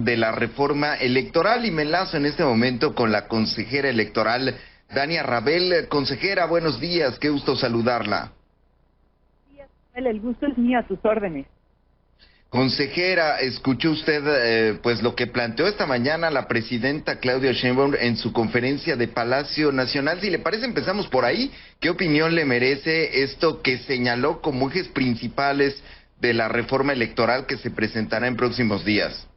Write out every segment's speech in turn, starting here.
de la reforma electoral y me enlazo en este momento con la consejera electoral Dania Rabel. Consejera, buenos días, qué gusto saludarla. El gusto es mío, a tus órdenes. Consejera, escuchó usted pues lo que planteó esta mañana la presidenta Claudia Sheinbaum en su conferencia de Palacio Nacional. Si le parece, empezamos por ahí. ¿Qué opinión le merece esto que señaló como ejes principales de la reforma electoral que se presentará en próximos días?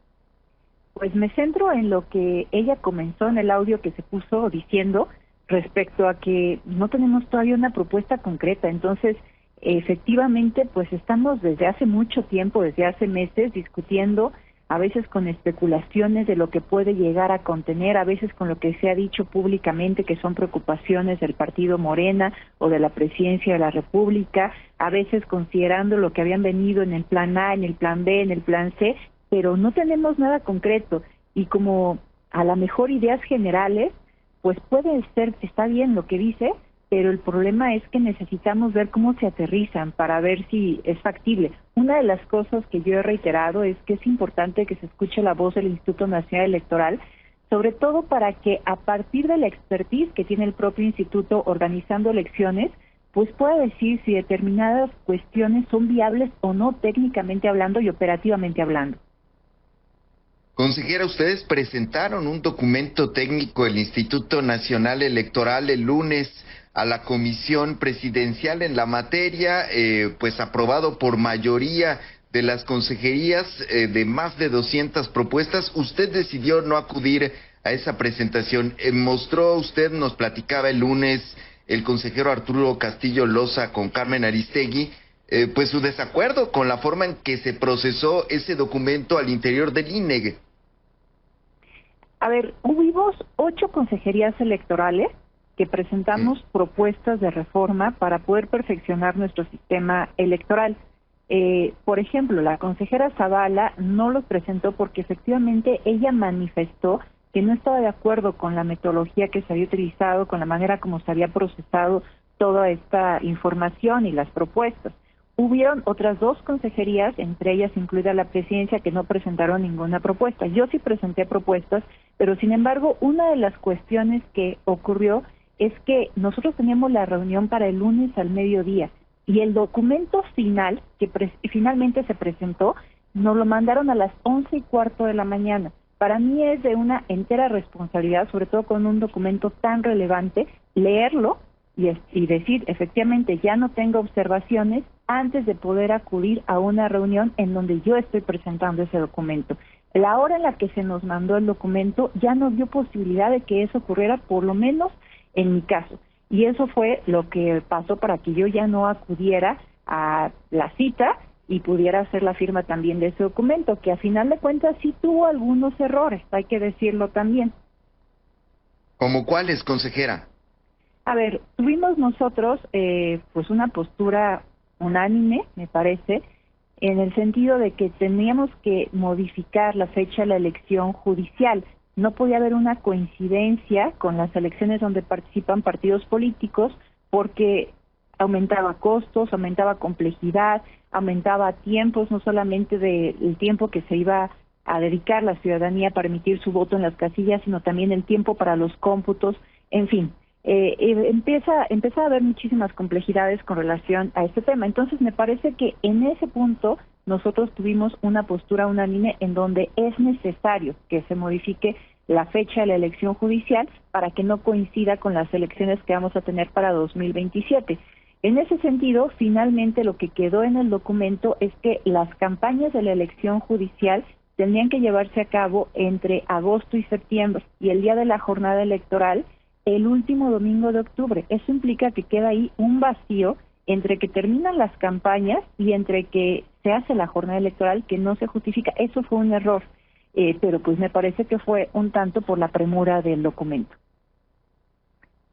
Pues me centro en lo que ella comenzó en el audio que se puso diciendo respecto a que no tenemos todavía una propuesta concreta. Entonces, efectivamente, pues estamos desde hace mucho tiempo, desde hace meses, discutiendo, a veces con especulaciones de lo que puede llegar a contener, a veces con lo que se ha dicho públicamente que son preocupaciones del partido Morena o de la presidencia de la República, a veces considerando lo que habían venido en el plan A, en el plan B, en el plan C, pero no tenemos nada concreto. Y como a lo mejor ideas generales, pues puede ser, está bien lo que dice, pero el problema es que necesitamos ver cómo se aterrizan para ver si es factible. Una de las cosas que yo he reiterado es que es importante que se escuche la voz del Instituto Nacional Electoral, sobre todo para que a partir de la expertise que tiene el propio instituto organizando elecciones, pues pueda decir si determinadas cuestiones son viables o no técnicamente hablando y operativamente hablando. Consejera, ustedes presentaron un documento técnico del Instituto Nacional Electoral el lunes a la Comisión Presidencial en la materia, pues aprobado por mayoría de las consejerías de más de 200 propuestas. Usted decidió no acudir a esa presentación. Mostró usted, nos platicaba el lunes el consejero Arturo Castillo Loza con Carmen Aristegui, pues su desacuerdo con la forma en que se procesó ese documento al interior del INE. A ver, hubimos 8 consejerías electorales que presentamos propuestas de reforma para poder perfeccionar nuestro sistema electoral. Por ejemplo, la consejera Zavala no los presentó porque efectivamente ella manifestó que no estaba de acuerdo con la metodología que se había utilizado, con la manera como se había procesado toda esta información y las propuestas. Hubieron otras 2 consejerías, entre ellas incluida la presidencia, que no presentaron ninguna propuesta. Yo sí presenté propuestas, pero sin embargo, una de las cuestiones que ocurrió es que nosotros teníamos la reunión para el lunes al mediodía y el documento final, que finalmente se presentó, nos lo mandaron a las 11:15 de la mañana. Para mí es de una entera responsabilidad, sobre todo con un documento tan relevante, leerlo y decir, efectivamente, ya no tengo observaciones antes de poder acudir a una reunión en donde yo estoy presentando ese documento. La hora en la que se nos mandó el documento ya no dio posibilidad de que eso ocurriera, por lo menos en mi caso. Y eso fue lo que pasó para que yo ya no acudiera a la cita y pudiera hacer la firma también de ese documento, que a final de cuentas sí tuvo algunos errores, hay que decirlo también. ¿Cómo cuáles, consejera? A ver, tuvimos nosotros pues una postura unánime, me parece, en el sentido de que teníamos que modificar la fecha de la elección judicial. No podía haber una coincidencia con las elecciones donde participan partidos políticos porque aumentaba costos, aumentaba complejidad, aumentaba tiempos, no solamente del tiempo que se iba a dedicar la ciudadanía para emitir su voto en las casillas, sino también el tiempo para los cómputos, en fin. Empieza a haber muchísimas complejidades con relación a este tema. Entonces, me parece que en ese punto nosotros tuvimos una postura unánime en donde es necesario que se modifique la fecha de la elección judicial para que no coincida con las elecciones que vamos a tener para 2027. En ese sentido, finalmente lo que quedó en el documento es que las campañas de la elección judicial tendrían que llevarse a cabo entre agosto y septiembre y el día de la jornada electoral el último domingo de octubre. Eso implica que queda ahí un vacío entre que terminan las campañas y entre que se hace la jornada electoral que no se justifica. Eso fue un error, pero pues me parece que fue un tanto por la premura del documento.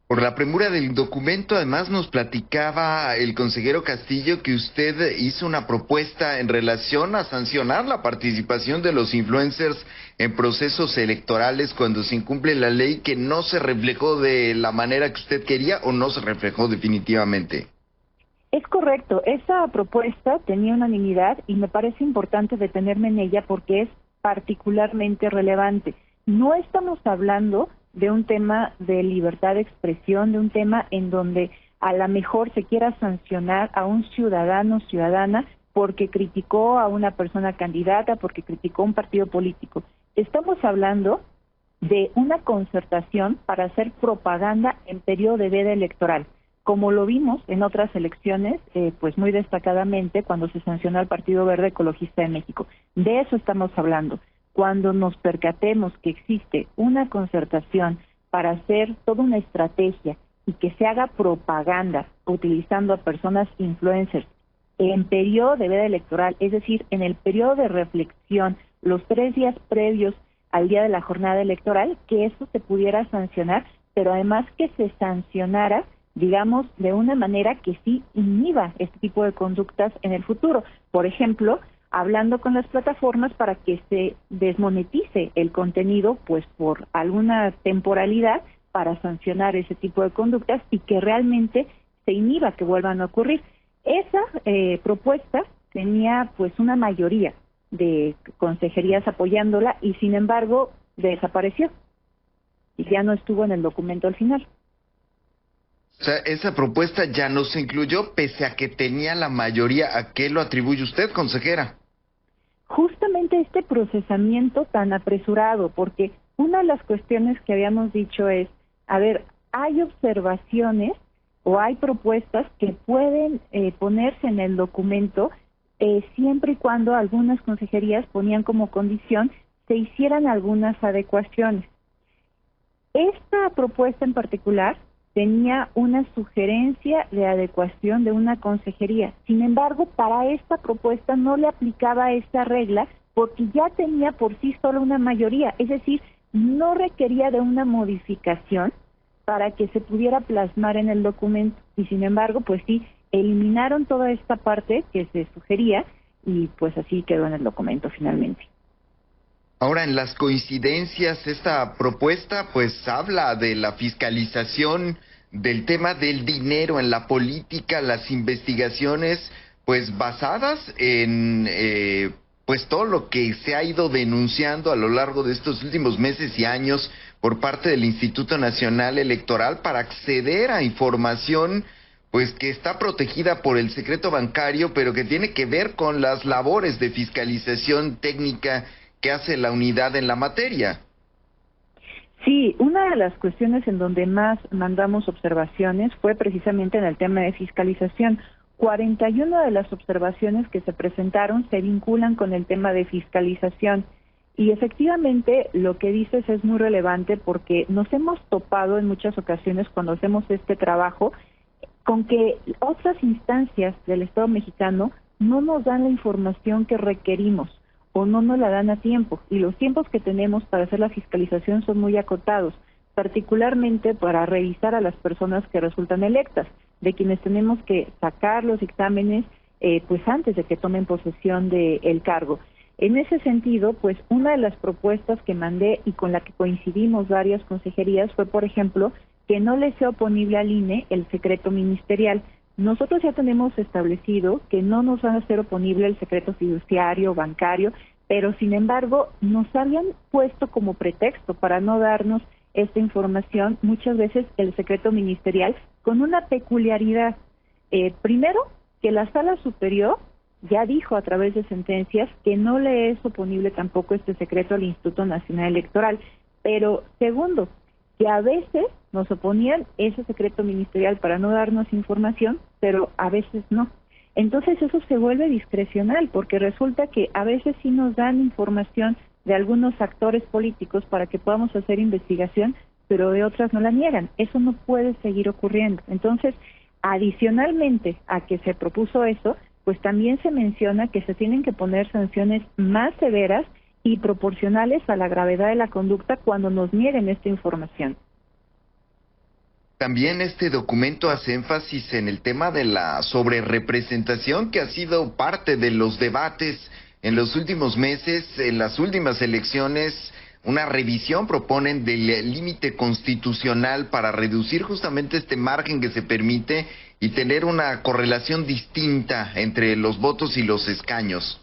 Por la premura del documento, además nos platicaba el consejero Castillo que usted hizo una propuesta en relación a sancionar la participación de los influencers en procesos electorales cuando se incumple la ley, que no se reflejó de la manera que usted quería o no se reflejó definitivamente. Es correcto, esa propuesta tenía unanimidad y me parece importante detenerme en ella porque es particularmente relevante. No estamos hablando de un tema de libertad de expresión, de un tema en donde a lo mejor se quiera sancionar a un ciudadano o ciudadana porque criticó a una persona candidata, porque criticó a un partido político. Estamos hablando de una concertación para hacer propaganda en periodo de veda electoral, como lo vimos en otras elecciones, pues muy destacadamente cuando se sancionó al Partido Verde Ecologista de México. De eso estamos hablando. Cuando nos percatemos que existe una concertación para hacer toda una estrategia y que se haga propaganda utilizando a personas influencers en periodo de veda electoral, es decir, en el periodo de reflexión, los 3 días previos al día de la jornada electoral, que eso se pudiera sancionar, pero además que se sancionara, digamos, de una manera que sí inhiba este tipo de conductas en el futuro. Por ejemplo, hablando con las plataformas para que se desmonetice el contenido, pues por alguna temporalidad, para sancionar ese tipo de conductas y que realmente se inhiba que vuelvan a ocurrir. Esa propuesta tenía pues una mayoría de consejerías apoyándola y sin embargo desapareció y ya no estuvo en el documento al final. O sea, esa propuesta ya no se incluyó pese a que tenía la mayoría. ¿A qué lo atribuye usted, consejera? Justamente este procesamiento tan apresurado, porque una de las cuestiones que habíamos dicho es, a ver, hay observaciones o hay propuestas que pueden ponerse en el documento siempre y cuando algunas consejerías ponían como condición se hicieran algunas adecuaciones. Esta propuesta en particular tenía una sugerencia de adecuación de una consejería. Sin embargo, para esta propuesta no le aplicaba esta regla porque ya tenía por sí sola una mayoría, es decir, no requería de una modificación para que se pudiera plasmar en el documento. Y sin embargo, pues sí, eliminaron toda esta parte que se sugería y pues así quedó en el documento finalmente. Ahora, en las coincidencias, esta propuesta pues habla de la fiscalización del tema del dinero en la política, las investigaciones pues basadas en pues todo lo que se ha ido denunciando a lo largo de estos últimos meses y años por parte del Instituto Nacional Electoral para acceder a información pues que está protegida por el secreto bancario, pero que tiene que ver con las labores de fiscalización técnica que hace la unidad en la materia. Sí, una de las cuestiones en donde más mandamos observaciones fue precisamente en el tema de fiscalización. 41 de las observaciones que se presentaron se vinculan con el tema de fiscalización. Y efectivamente lo que dices es muy relevante porque nos hemos topado en muchas ocasiones cuando hacemos este trabajo con que otras instancias del Estado mexicano no nos dan la información que requerimos o no nos la dan a tiempo, y los tiempos que tenemos para hacer la fiscalización son muy acotados, particularmente para revisar a las personas que resultan electas, de quienes tenemos que sacar los exámenes pues antes de que tomen posesión del cargo. En ese sentido, pues una de las propuestas que mandé y con la que coincidimos varias consejerías fue, por ejemplo, que no le sea oponible al INE el secreto ministerial. Nosotros ya tenemos establecido que no nos van a ser oponible el secreto fiduciario, bancario, pero sin embargo nos habían puesto como pretexto para no darnos esta información muchas veces el secreto ministerial con una peculiaridad. Primero, que la Sala Superior ya dijo a través de sentencias que no le es oponible tampoco este secreto al Instituto Nacional Electoral, pero segundo, que a veces nos oponían ese secreto ministerial para no darnos información, pero a veces no. Entonces eso se vuelve discrecional, porque resulta que a veces sí nos dan información de algunos actores políticos para que podamos hacer investigación, pero de otras no la niegan. Eso no puede seguir ocurriendo. Entonces, adicionalmente a que se propuso eso, pues también se menciona que se tienen que poner sanciones más severas y proporcionales a la gravedad de la conducta cuando nos nieguen esta información. También este documento hace énfasis en el tema de la sobrerepresentación que ha sido parte de los debates en los últimos meses, en las últimas elecciones. Una revisión proponen del límite constitucional para reducir justamente este margen que se permite y tener una correlación distinta entre los votos y los escaños.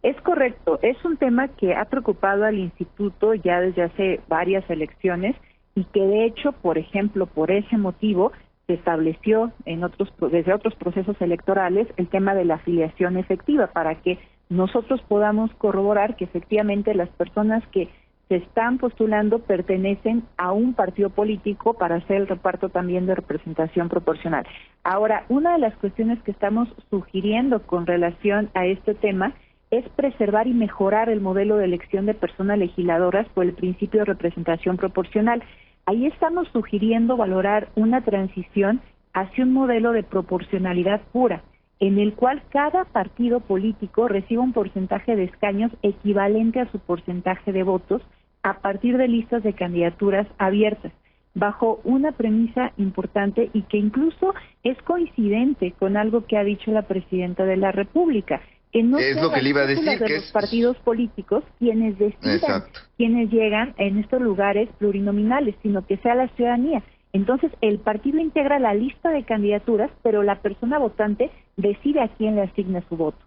Es correcto, es un tema que ha preocupado al instituto ya desde hace varias elecciones y que de hecho, por ejemplo, por ese motivo se estableció desde otros procesos electorales el tema de la afiliación efectiva para que nosotros podamos corroborar que efectivamente las personas que se están postulando pertenecen a un partido político para hacer el reparto también de representación proporcional. Ahora, una de las cuestiones que estamos sugiriendo con relación a este tema es preservar y mejorar el modelo de elección de personas legisladoras por el principio de representación proporcional. Ahí estamos sugiriendo valorar una transición hacia un modelo de proporcionalidad pura, en el cual cada partido político reciba un porcentaje de escaños equivalente a su porcentaje de votos a partir de listas de candidaturas abiertas, bajo una premisa importante y que incluso es coincidente con algo que ha dicho la Presidenta de la República, que no es lo que le iba a decir, que los partidos políticos quienes decidan quienes llegan en estos lugares plurinominales, sino que sea la ciudadanía. Entonces, el partido integra la lista de candidaturas, pero la persona votante decide a quién le asigna su voto.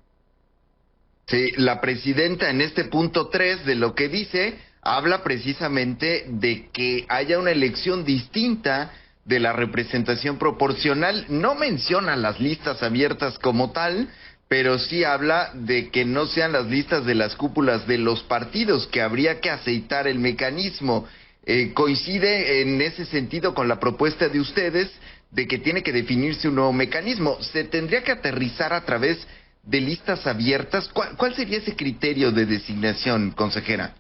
Sí, la presidenta en este punto 3 de lo que dice, habla precisamente de que haya una elección distinta de la representación proporcional. No menciona las listas abiertas como tal, pero sí habla de que no sean las listas de las cúpulas de los partidos, que habría que aceitar el mecanismo. Coincide en ese sentido con la propuesta de ustedes de que tiene que definirse un nuevo mecanismo. ¿Se tendría que aterrizar a través de listas abiertas? ¿Cuál sería ese criterio de designación, consejera?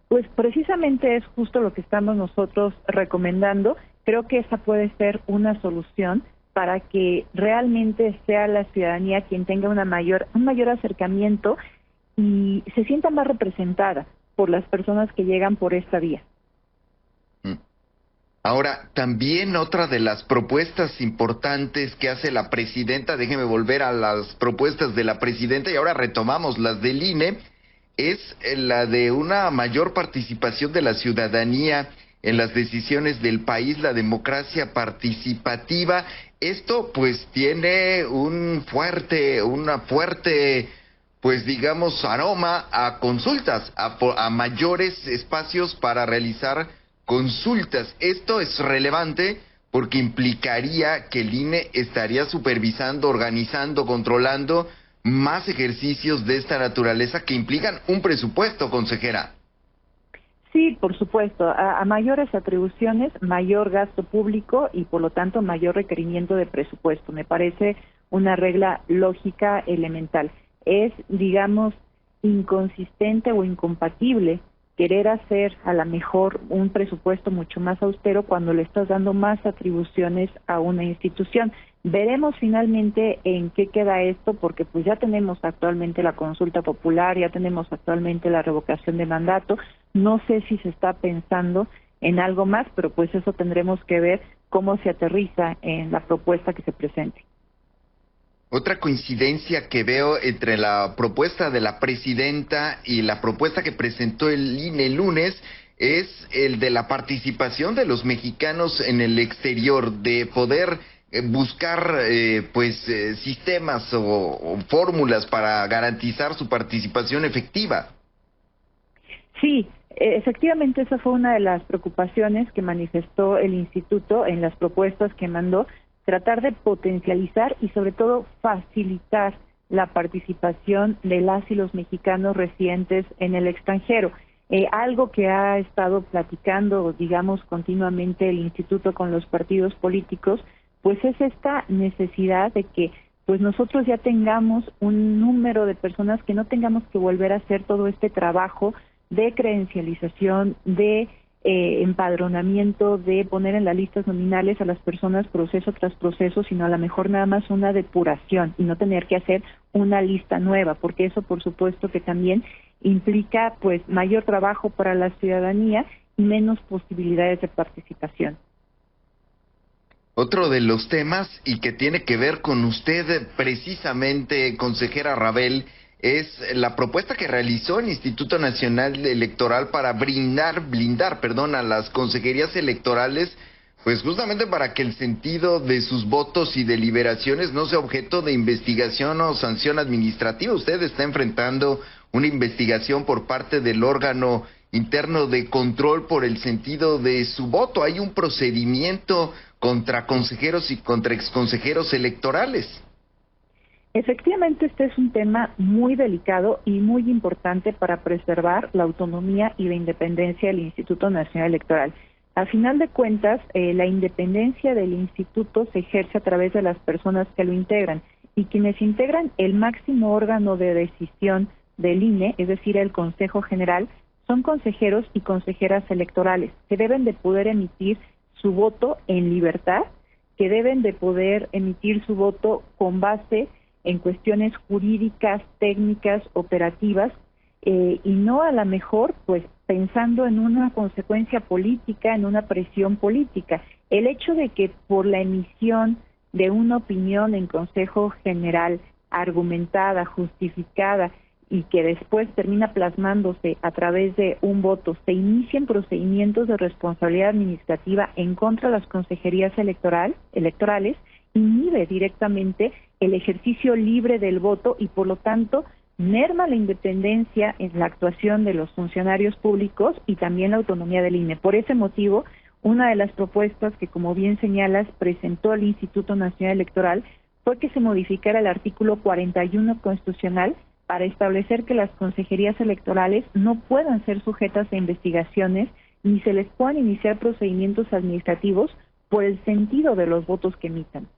Pues precisamente es justo lo que estamos nosotros recomendando. Creo que esa puede ser una solución para que realmente sea la ciudadanía quien tenga un mayor acercamiento y se sienta más representada por las personas que llegan por esta vía. Ahora, también otra de las propuestas importantes que hace la presidenta, déjeme volver a las propuestas de la presidenta y ahora retomamos las del INE, es la de una mayor participación de la ciudadanía en las decisiones del país, la democracia participativa. Esto pues tiene una fuerte, pues digamos, aroma a consultas, a mayores espacios para realizar consultas. Esto es relevante porque implicaría que el INE estaría supervisando, organizando, controlando más ejercicios de esta naturaleza que implican un presupuesto, consejera. Sí, por supuesto. A mayores atribuciones, mayor gasto público y, por lo tanto, mayor requerimiento de presupuesto. Me parece una regla lógica elemental. Es, digamos, inconsistente o incompatible querer hacer a lo mejor un presupuesto mucho más austero cuando le estás dando más atribuciones a una institución. Veremos finalmente en qué queda esto, porque pues ya tenemos actualmente la consulta popular, ya tenemos actualmente la revocación de mandato. No sé si se está pensando en algo más, pero pues eso tendremos que ver cómo se aterriza en la propuesta que se presente. Otra coincidencia que veo entre la propuesta de la presidenta y la propuesta que presentó el INE el lunes es el de la participación de los mexicanos en el exterior, de poder buscar sistemas o fórmulas para garantizar su participación efectiva. Sí, efectivamente esa fue una de las preocupaciones que manifestó el instituto en las propuestas que mandó, tratar de potencializar y sobre todo facilitar la participación de las y los mexicanos residentes en el extranjero. Algo que ha estado platicando, digamos, continuamente el instituto con los partidos políticos, pues es esta necesidad de que pues nosotros ya tengamos un número de personas que no tengamos que volver a hacer todo este trabajo de credencialización, de empadronamiento, de poner en las listas nominales a las personas proceso tras proceso, sino a lo mejor nada más una depuración y no tener que hacer una lista nueva, porque eso por supuesto que también implica pues mayor trabajo para la ciudadanía y menos posibilidades de participación. Otro de los temas y que tiene que ver con usted precisamente, consejera Rabel, es la propuesta que realizó el Instituto Nacional Electoral para blindar a las consejerías electorales Pues justamente para que el sentido de sus votos y deliberaciones no sea objeto de investigación o sanción administrativa. Usted está enfrentando una investigación por parte del órgano interno de control por el sentido de su voto. Hay un procedimiento contra consejeros y contra exconsejeros electorales. Efectivamente, este es un tema muy delicado y muy importante para preservar la autonomía y la independencia del Instituto Nacional Electoral. A final de cuentas, la independencia del instituto se ejerce a través de las personas que lo integran, y quienes integran el máximo órgano de decisión del INE, es decir, el Consejo General, son consejeros y consejeras electorales, que deben de poder emitir su voto en libertad, que deben de poder emitir su voto con base en cuestiones jurídicas, técnicas, operativas, y no a lo mejor pues pensando en una consecuencia política, en una presión política. El hecho de que por la emisión de una opinión en Consejo General argumentada, justificada, y que después termina plasmándose a través de un voto, se inicien procedimientos de responsabilidad administrativa en contra de las consejerías electorales, inhibe directamente el ejercicio libre del voto y por lo tanto merma la independencia en la actuación de los funcionarios públicos y también la autonomía del INE. Por ese motivo, una de las propuestas que, como bien señalas, presentó el Instituto Nacional Electoral fue que se modificara el artículo 41 constitucional para establecer que las consejerías electorales no puedan ser sujetas a investigaciones ni se les puedan iniciar procedimientos administrativos por el sentido de los votos que emitan.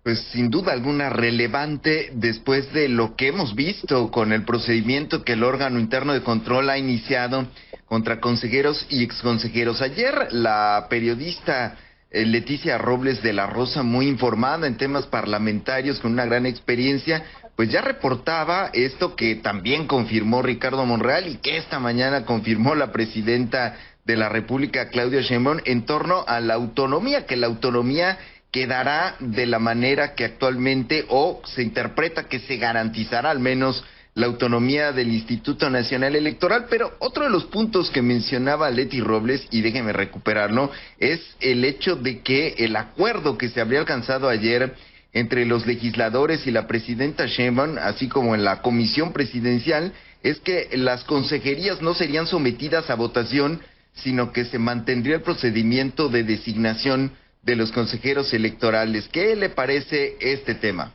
Pues sin duda alguna relevante después de lo que hemos visto con el procedimiento que el órgano interno de control ha iniciado contra consejeros y exconsejeros. Ayer la periodista Leticia Robles de la Rosa, muy informada en temas parlamentarios, con una gran experiencia, pues ya reportaba esto que también confirmó Ricardo Monreal y que esta mañana confirmó la presidenta de la República, Claudia Sheinbaum, en torno a la autonomía, que la autonomía quedará de la manera que actualmente, o se interpreta que se garantizará al menos la autonomía del Instituto Nacional Electoral. Pero otro de los puntos que mencionaba Leti Robles, y déjeme recuperarlo, es el hecho de que el acuerdo que se habría alcanzado ayer entre los legisladores y la presidenta Sheinbaum, así como en la comisión presidencial, es que las consejerías no serían sometidas a votación, sino que se mantendría el procedimiento de designación de los consejeros electorales. ¿Qué le parece este tema?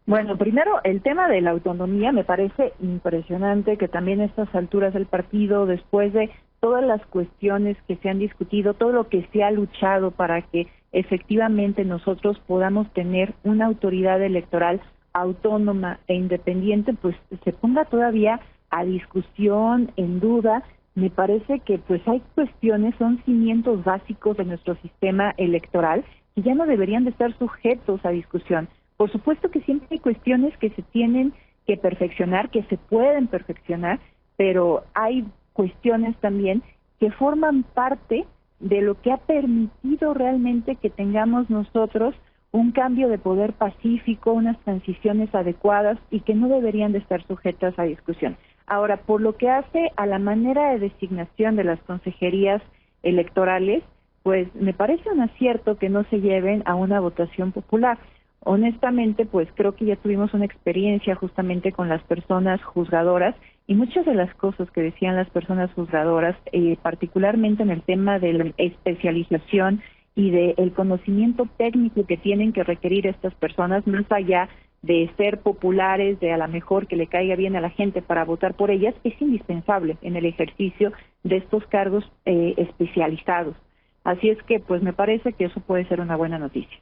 Bueno, primero, el tema de la autonomía me parece impresionante que también a estas alturas del partido, después de todas las cuestiones que se han discutido, todo lo que se ha luchado para que efectivamente nosotros podamos tener una autoridad electoral autónoma e independiente, pues se ponga todavía a discusión, en duda. Me parece que pues hay cuestiones, son cimientos básicos de nuestro sistema electoral que ya no deberían de estar sujetos a discusión. Por supuesto que siempre hay cuestiones que se tienen que perfeccionar, que se pueden perfeccionar, pero hay cuestiones también que forman parte de lo que ha permitido realmente que tengamos nosotros un cambio de poder pacífico, unas transiciones adecuadas y que no deberían de estar sujetas a discusión. Ahora, por lo que hace a la manera de designación de las consejerías electorales, pues me parece un acierto que no se lleven a una votación popular. Honestamente, pues creo que ya tuvimos una experiencia justamente con las personas juzgadoras y muchas de las cosas que decían las personas juzgadoras, particularmente en el tema de la especialización y del conocimiento técnico que tienen que requerir estas personas, más allá de ser populares, de a lo mejor que le caiga bien a la gente para votar por ellas, es indispensable en el ejercicio de estos cargos especializados. Así es que, pues me parece que eso puede ser una buena noticia.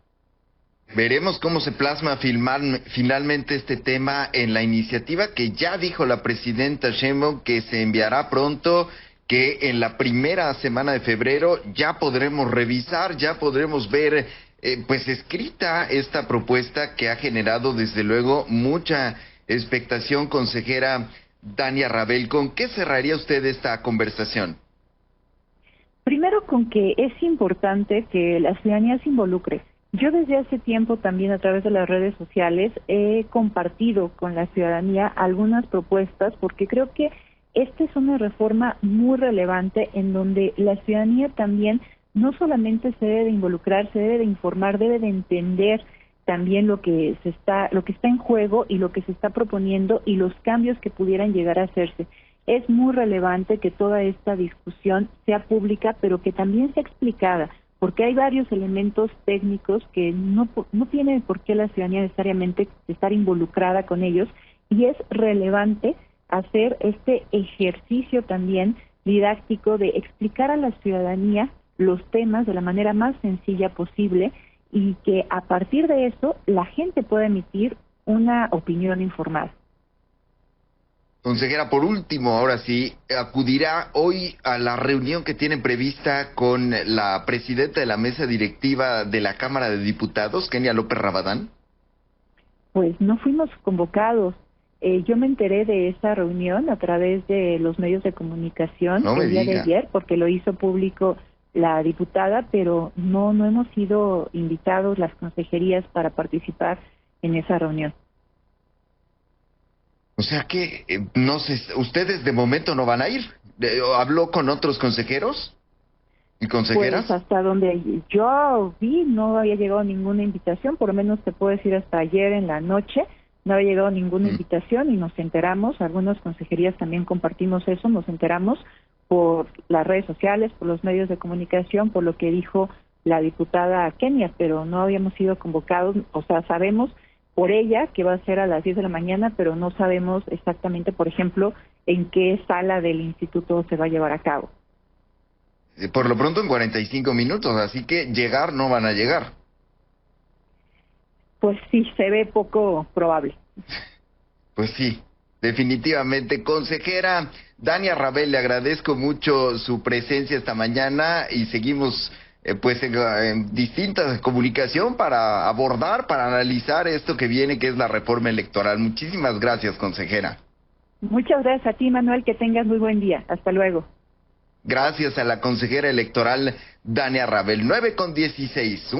Veremos cómo se plasma finalmente este tema en la iniciativa que ya dijo la presidenta Sheinbaum que se enviará pronto, que en la primera semana de febrero ya podremos revisar, ya podremos ver pues escrita esta propuesta que ha generado desde luego mucha expectación. Consejera Dania Rabel, ¿con qué cerraría usted esta conversación? Primero, con que es importante que la ciudadanía se involucre. Yo desde hace tiempo también a través de las redes sociales he compartido con la ciudadanía algunas propuestas porque creo que esta es una reforma muy relevante en donde la ciudadanía también no solamente se debe de involucrar, se debe de informar, debe de entender también lo que está en juego y lo que se está proponiendo y los cambios que pudieran llegar a hacerse. Es muy relevante que toda esta discusión sea pública, pero que también sea explicada, porque hay varios elementos técnicos que no tiene por qué la ciudadanía necesariamente estar involucrada con ellos, y es relevante hacer este ejercicio también didáctico de explicar a la ciudadanía los temas de la manera más sencilla posible y que a partir de eso la gente pueda emitir una opinión informada. Consejera, por último, ahora sí, acudirá hoy a la reunión que tienen prevista con la presidenta de la mesa directiva de la Cámara de Diputados, Kenia López Rabadán. Pues no fuimos convocados. Yo me enteré de esa reunión a través de los medios de comunicación el día de ayer, porque lo hizo público la diputada, pero no hemos sido invitados las consejerías para participar en esa reunión. O sea que, no sé, ustedes de momento no van a ir. ¿Habló con otros consejeros y consejeras? Pues hasta donde yo vi no había llegado ninguna invitación, por lo menos te puedo decir hasta ayer en la noche, no había llegado ninguna invitación y nos enteramos, algunas consejerías también compartimos eso, nos enteramos por las redes sociales, por los medios de comunicación, por lo que dijo la diputada Kenia, pero no habíamos sido convocados, o sea, sabemos por ella que va a ser a las 10 de la mañana, pero no sabemos exactamente, por ejemplo, en qué sala del instituto se va a llevar a cabo. Por lo pronto en 45 minutos, así que llegar no van a llegar. Pues sí, se ve poco probable. Pues sí, definitivamente. Consejera Dania Rabel, le agradezco mucho su presencia esta mañana y seguimos pues en distintas comunicación para abordar, para analizar esto que viene, que es la reforma electoral. Muchísimas gracias, consejera. Muchas gracias a ti, Manuel, que tengas muy buen día. Hasta luego. Gracias a la consejera electoral Dania Rabel. 9:16.